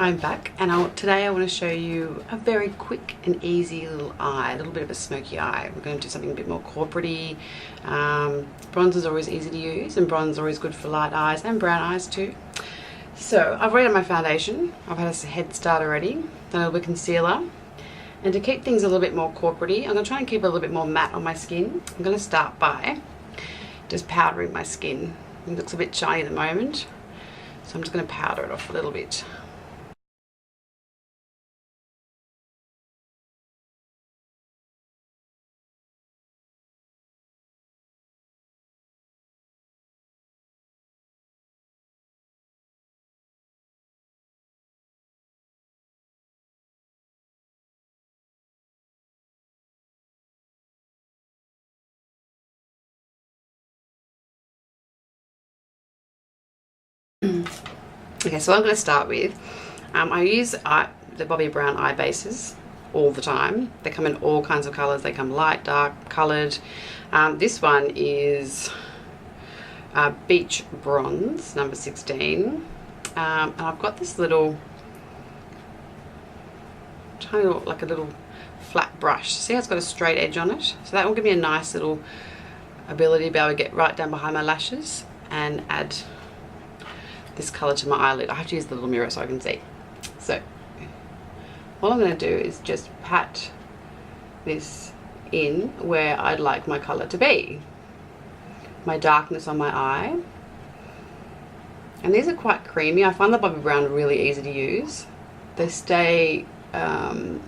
I'm back, and today I want to show you a very quick and easy little eye, a little bit of a smoky eye. We're going to do something a bit more corporate-y. Bronze is always easy to use, and bronze is always good for light eyes and brown eyes too. So I've already done my foundation. I've had a head start already, done a little bit of concealer. And to keep things a little bit more corporate-y, I'm going to try and keep it a little bit more matte on my skin. I'm going to start by just powdering my skin. It looks a bit shiny at the moment, so I'm just going to powder it off a little bit. Okay, so I'm going to start with, I use the Bobbi Brown eye bases all the time. They come in all kinds of colours. They come light, dark, coloured. This one is Beach Bronze, number 16. And I've got this little, tiny little, like a little flat brush. See how it's got a straight edge on it? So that will give me a nice little ability to be able to get right down behind my lashes and add this colour to my eyelid. I have to use the little mirror so I can see. So all I'm going to do is just pat this in where I'd like my colour to be. My darkness on my eye. And these are quite creamy. I find the Bobbi Brown really easy to use. They stay a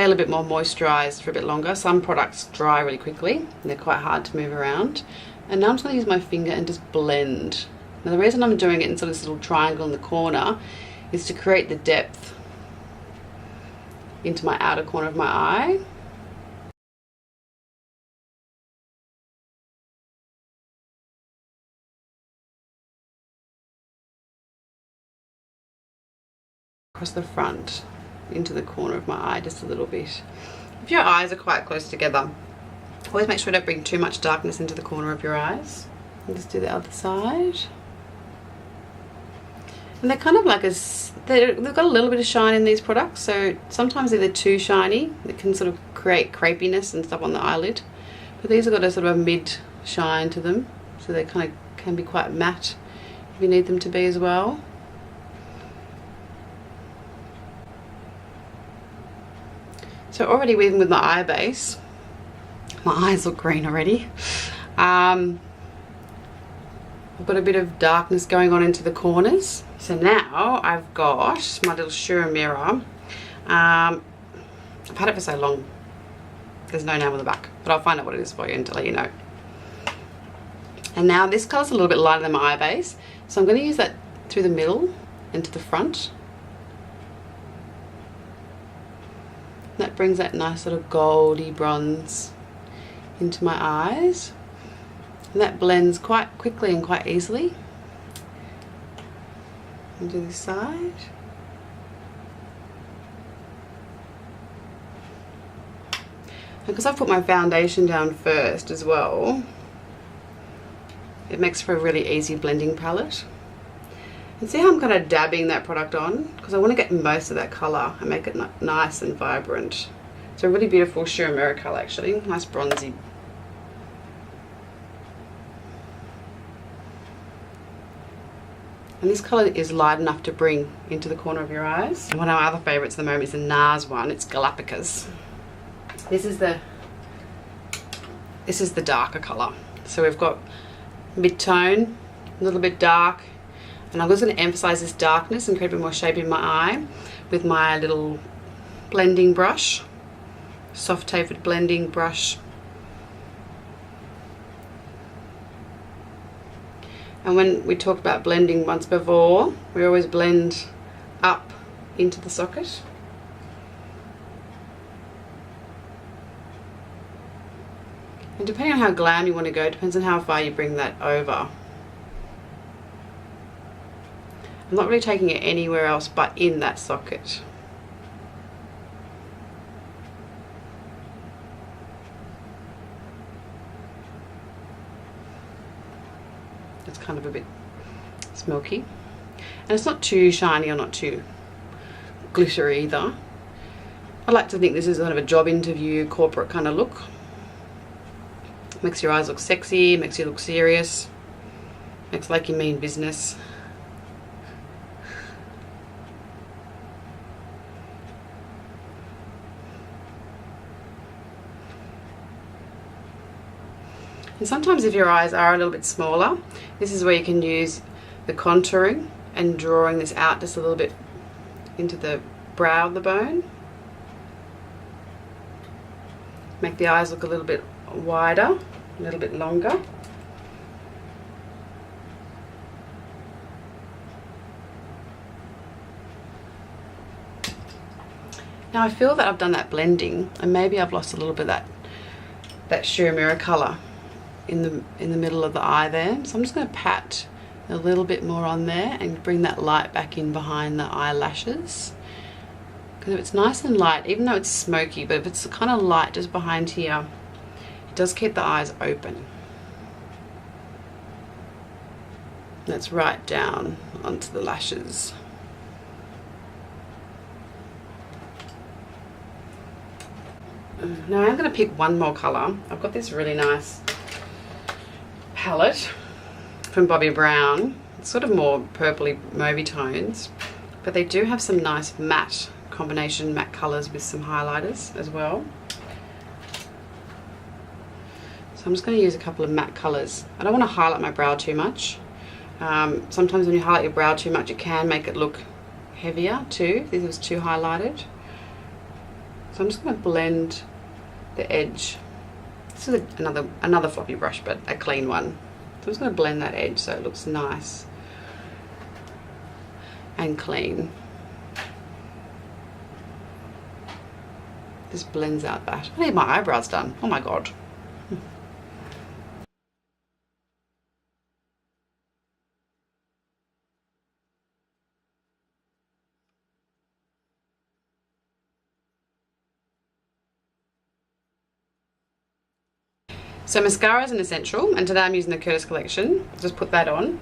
little bit more moisturised for a bit longer. Some products dry really quickly and they're quite hard to move around. And now I'm just going to use my finger and just blend. Now the reason I'm doing it in sort of this little triangle in the corner is to create the depth into my outer corner of my eye. Across the front into the corner of my eye just a little bit. If your eyes are quite close together, always make sure you don't bring too much darkness into the corner of your eyes. And just do the other side. And they're kind of like they've got a little bit of shine in these products, so sometimes if they're too shiny it can sort of create crepiness and stuff on the eyelid, but these have got a sort of a mid shine to them, so they kind of can be quite matte if you need them to be as well. So already even with my eye base, my eyes look green already. I've got a bit of darkness going on into the corners. So now I've got my little Shura mirror. I've had it for so long. There's no name on the back, but I'll find out what it is for you and to let you know. And now this colour's a little bit lighter than my eye base, so I'm going to use that through the middle and to the front. That brings that nice sort of goldy bronze into my eyes, and that blends quite quickly and quite easily. And do this side. And because I've put my foundation down first as well, it makes for a really easy blending palette. And see how I'm kind of dabbing that product on? Because I want to get most of that colour and make it nice and vibrant. It's a really beautiful Shura mirror colour actually, nice bronzy. And this colour is light enough to bring into the corner of your eyes. And one of my other favourites at the moment is the NARS one, it's Galapagos. This is the darker colour. So we've got mid-tone, a little bit dark, and I'm just going to emphasise this darkness and create a bit more shape in my eye with my little blending brush, soft tapered blending brush. And when we talked about blending once before, we always blend up into the socket. And depending on how glam you want to go, depends on how far you bring that over. I'm not really taking it anywhere else but in that socket. It's kind of a bit smoky. And it's not too shiny or not too glittery either. I like to think this is kind of a job interview, corporate kind of look. Makes your eyes look sexy, makes you look serious, makes like you mean business. And sometimes if your eyes are a little bit smaller, this is where you can use the contouring and drawing this out just a little bit into the brow of the bone. Make the eyes look a little bit wider, a little bit longer. Now I feel that I've done that blending and maybe I've lost a little bit of that sheer mirror colour in the middle of the eye there. So I'm just going to pat a little bit more on there and bring that light back in behind the eyelashes. Because if it's nice and light, even though it's smoky, but if it's kind of light just behind here, it does keep the eyes open. That's right down onto the lashes. Now I'm going to pick one more colour. I've got this really nice palette from Bobbi Brown. It's sort of more purpley mauvey tones, but they do have some nice matte combination matte colours with some highlighters as well. So I'm just going to use a couple of matte colours. I don't want to highlight my brow too much. Sometimes when you highlight your brow too much, it can make it look heavier too, if it was too highlighted. So I'm just going to blend the edge. This is another floppy brush, but a clean one. So I'm just going to blend that edge so it looks nice and clean. This blends out that. I need my eyebrows done. Oh my god. So mascara is an essential, and today I'm using the Curtis Collection. Just put that on.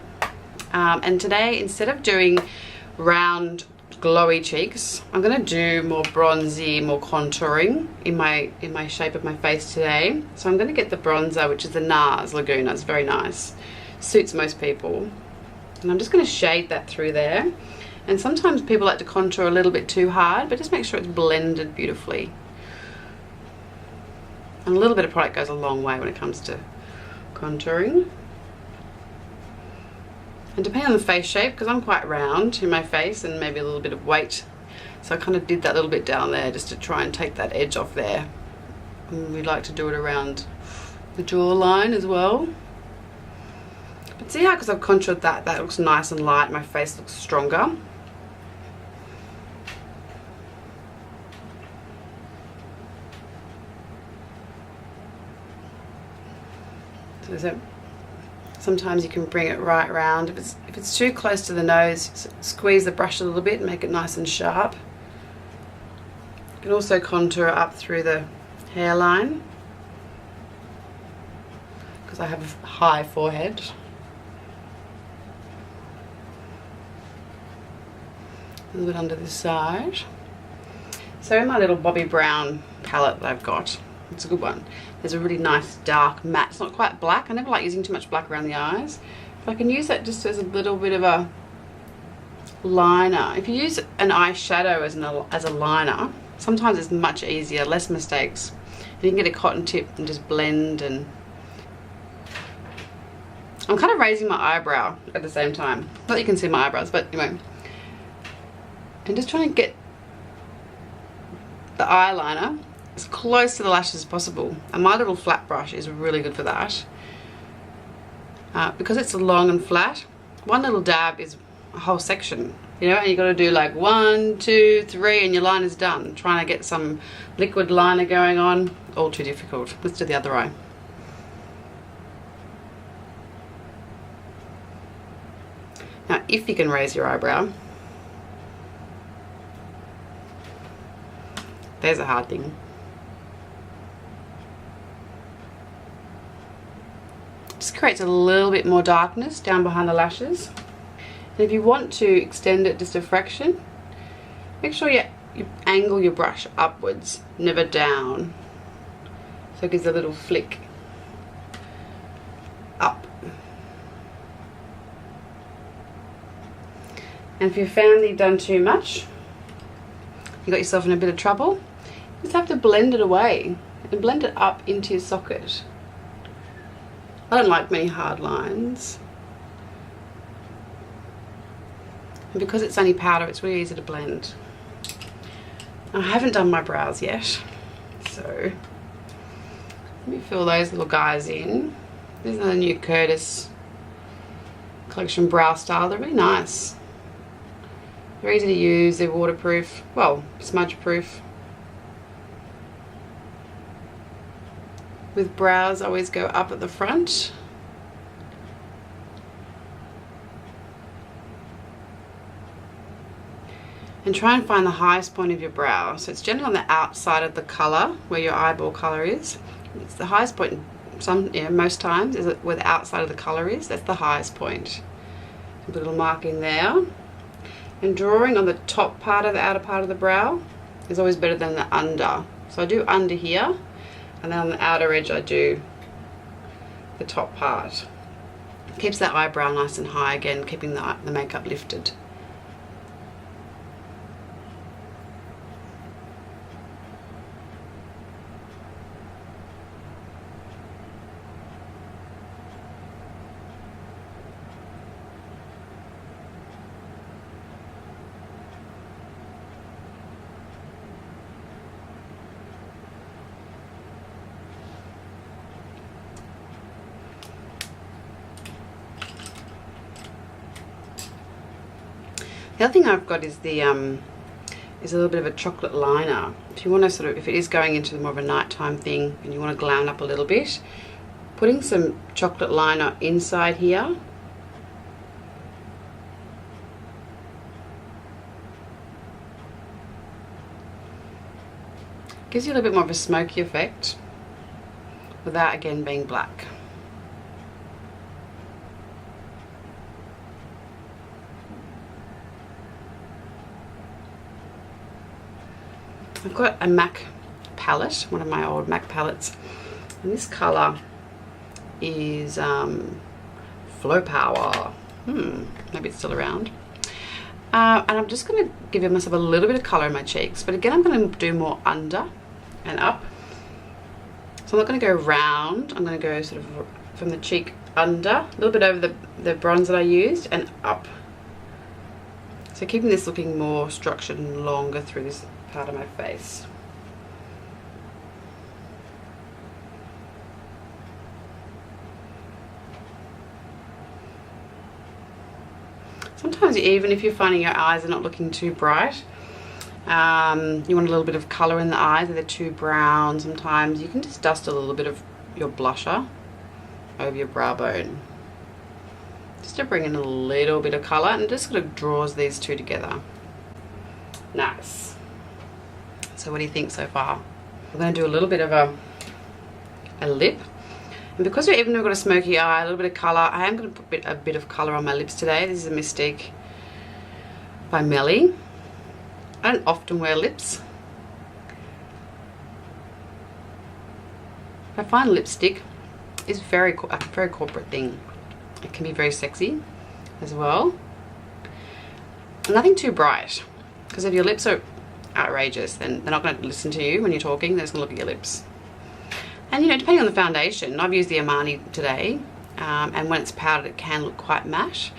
And today, instead of doing round glowy cheeks, I'm going to do more bronzy, more contouring in my shape of my face today. So I'm going to get the bronzer, which is the NARS Laguna. It's very nice. Suits most people. And I'm just going to shade that through there. And sometimes people like to contour a little bit too hard, but just make sure it's blended beautifully. And a little bit of product goes a long way when it comes to contouring. And depending on the face shape, because I'm quite round in my face and maybe a little bit of weight, so I kind of did that little bit down there just to try and take that edge off there. And we like to do it around the jawline as well. But see how, because I've contoured that looks nice and light, my face looks stronger. So sometimes you can bring it right around. If it's too close to the nose, squeeze the brush a little bit and make it nice and sharp. You can also contour up through the hairline, because I have a high forehead. A little bit under this side. So in my little Bobbi Brown palette that I've got, it's a good one. There's a really nice dark matte. It's not quite black. I never like using too much black around the eyes. But I can use that just as a little bit of a liner. If you use an eyeshadow as a liner, sometimes it's much easier, less mistakes. And you can get a cotton tip and just blend. And I'm kind of raising my eyebrow at the same time. Not that you can see my eyebrows, but anyway. And just trying to get the eyeliner as close to the lashes as possible, and my little flat brush is really good for that. Because it's long and flat, one little dab is a whole section, you know, and you got to do like 1, 2, 3 and your line is done. Trying to get some liquid liner going on, all too difficult. Let's do the other eye. Now if you can raise your eyebrow, there's a hard thing. Just creates a little bit more darkness down behind the lashes. And if you want to extend it just a fraction, make sure you angle your brush upwards, never down. So it gives a little flick up. And if you found that you've done too much, you got yourself in a bit of trouble, you just have to blend it away and blend it up into your socket. I don't like many hard lines. And because it's only powder, it's really easy to blend. I haven't done my brows yet, so let me fill those little guys in. These are the new Curtis Collection brow style. They're really nice. They're easy to use, they're waterproof, well, smudge proof. With brows, I always go up at the front. And try and find the highest point of your brow. So it's generally on the outside of the colour, where your eyeball colour is. It's the highest point, most times, is where the outside of the colour is. That's the highest point. Put a little marking there. And drawing on the top part of the outer part of the brow is always better than the under. So I do under here, and then on the outer edge I do the top part. Keeps that eyebrow nice and high again, keeping the makeup lifted. The other thing I've got is the is a little bit of a chocolate liner. If you want to sort of, if it is going into more of a nighttime thing and you want to glam up a little bit, putting some chocolate liner inside here gives you a little bit more of a smoky effect without again being black. I've got a MAC palette, one of my old MAC palettes, and this colour is Flow Power. Maybe it's still around. And I'm just going to give myself a little bit of colour in my cheeks, but again I'm going to do more under and up. So I'm not going to go round, I'm going to go sort of from the cheek under, a little bit over the bronze that I used, and up. So keeping this looking more structured and longer through this part of my face. Sometimes even if you're finding your eyes are not looking too bright, you want a little bit of colour in the eyes, if they're too brown sometimes, you can just dust a little bit of your blusher over your brow bone. Just to bring in a little bit of colour, and it just sort of draws these two together. Nice. So what do you think so far? I'm going to do a little bit of a lip. And because we've even got a smoky eye, a little bit of colour, I am going to put a bit of colour on my lips today. This is a Mystique by Melly. I don't often wear lips. I find lipstick is a very corporate thing. It can be very sexy as well. Nothing too bright, because if your lips are outrageous, then they're not going to listen to you when you're talking. They're just going to look at your lips. And you know, depending on the foundation, I've used the Armani today, and when it's powdered it can look quite matte.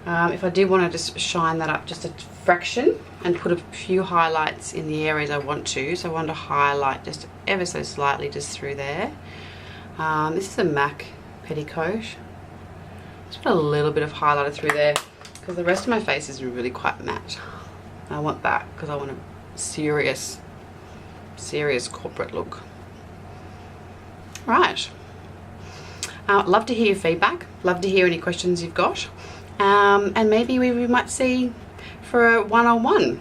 If I did want to just shine that up just a fraction and put a few highlights in the areas I want to, so I want to highlight just ever so slightly just through there. This is a MAC petticoat. Just put a little bit of highlighter through there, because the rest of my face is really quite matte. I want that because I want a serious corporate look. Right. Love to hear your feedback. Love to hear any questions you've got. And maybe we might see for a one-on-one.